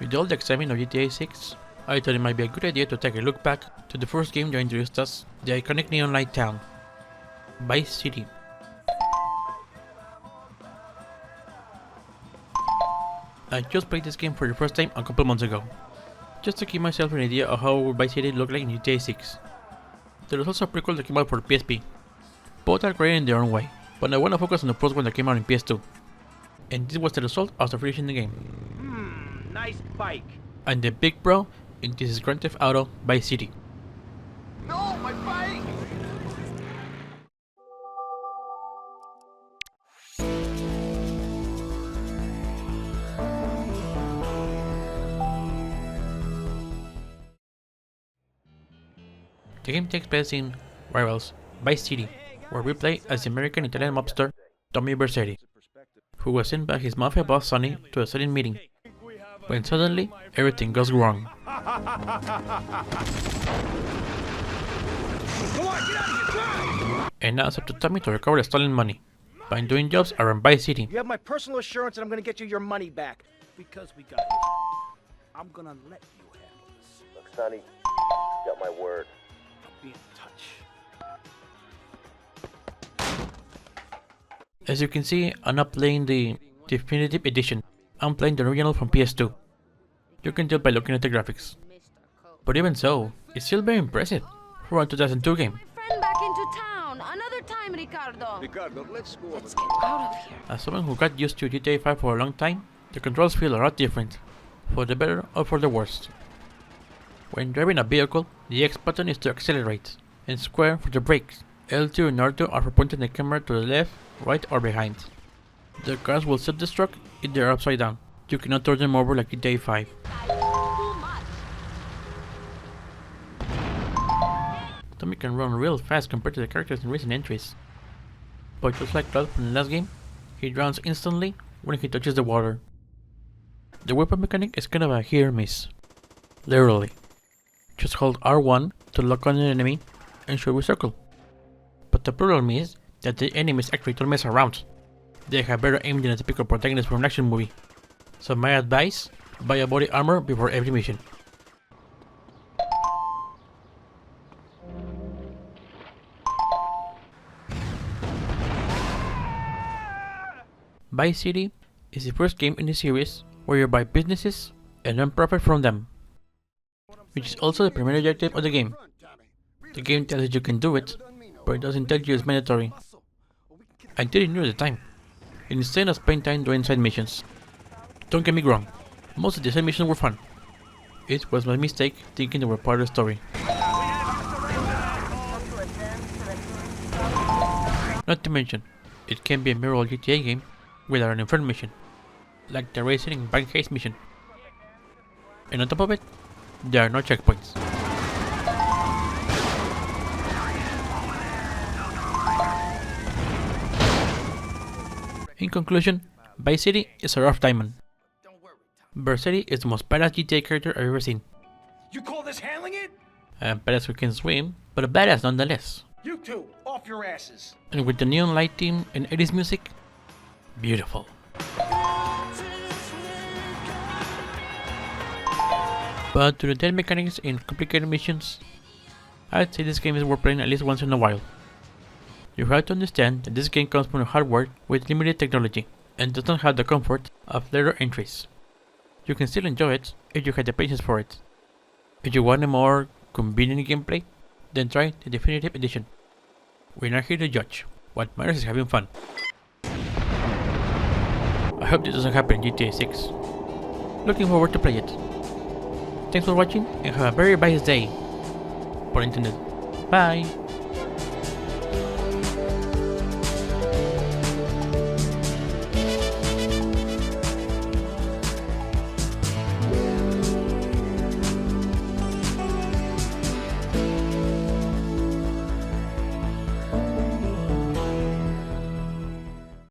With all the excitement of GTA 6, I thought it might be a good idea to take a look back to the first game that introduced us, the iconic neon light town, Vice City. I just played this game for the first time a couple months ago, just to give myself an idea of how Vice City looked like in GTA 6. There was also a prequel that came out for PSP. Both are great in their own way, but I want to focus on the first one that came out in PS2. And this was the result after finishing the game. Nice bike. And the big bro in this is Grand Theft Auto Vice City. No, my bike! The game takes place in Rivals, Vice City, where we play as the American Italian mobster Tommy Vercetti, who was sent by his mafia boss Sonny to a sudden meeting, when suddenly everything goes wrong. Come on, get out of here, drive! And now it's up to Tommy to recover the stolen money by doing jobs around Vice City. You have my personal assurance and I'm gonna get you your money back. Because we got it. I'm gonna let you handle this. Look, Sonny, you got my word. I'll be in touch. As you can see, I'm not playing the Definitive Edition, I'm playing the original from PS2. You can tell by looking at the graphics. But even so, it's still very impressive for a 2002 game. Friend back into town. Another time, Ricardo. Ricardo, let's go. Let's get out of here. As someone who got used to GTA 5 for a long time, the controls feel a lot different, for the better or for the worse. When driving a vehicle, the X button is to accelerate, and square for the brakes. L2 and R2 are for pointing the camera to the left, right or behind. The cars will self-destruct if they are upside down. You cannot turn them over like GTA 5. Tommy can run real fast compared to the characters in recent entries. But just like Cloud from the last game, he drowns instantly when he touches the water. The weapon mechanic is kind of a hit or miss. Literally. Just hold R1 to lock on an enemy and shoot with circle. But the problem is that the enemies actually don't mess around. They have better aim than a typical protagonist from an action movie. So my advice, buy a body armor before every mission. Vice City is the first game in the series where you buy businesses and earn profit from them, which is also the primary objective of the game. The game tells you you can do it, but it doesn't tell you it's mandatory. I didn't know at the time, and instead I spent time doing side missions. Don't get me wrong, most of the side missions were fun. It was my mistake thinking they were part of the story. Not to mention, it can be a mirror GTA game without an inferno mission, like the racing and bank heist mission. And on top of it, there are no checkpoints. In conclusion, Vice City is a rough diamond. Vercetti is the most badass GTA character I've ever seen. You call this handling it? A badass who can swim, but a badass nonetheless. You two, off your asses. And with the neon light theme and 80s music, beautiful. But to the dead mechanics and complicated missions, I'd say this game is worth playing at least once in a while. You have to understand that this game comes from a hardware with limited technology and does not have the comfort of later entries. You can still enjoy it if you have the patience for it. If you want a more convenient gameplay, then try the Definitive Edition. We're not here to judge, what matters is having fun. I hope this doesn't happen in GTA 6. Looking forward to play it. Thanks for watching and have a very nice day. Por internet. Bye!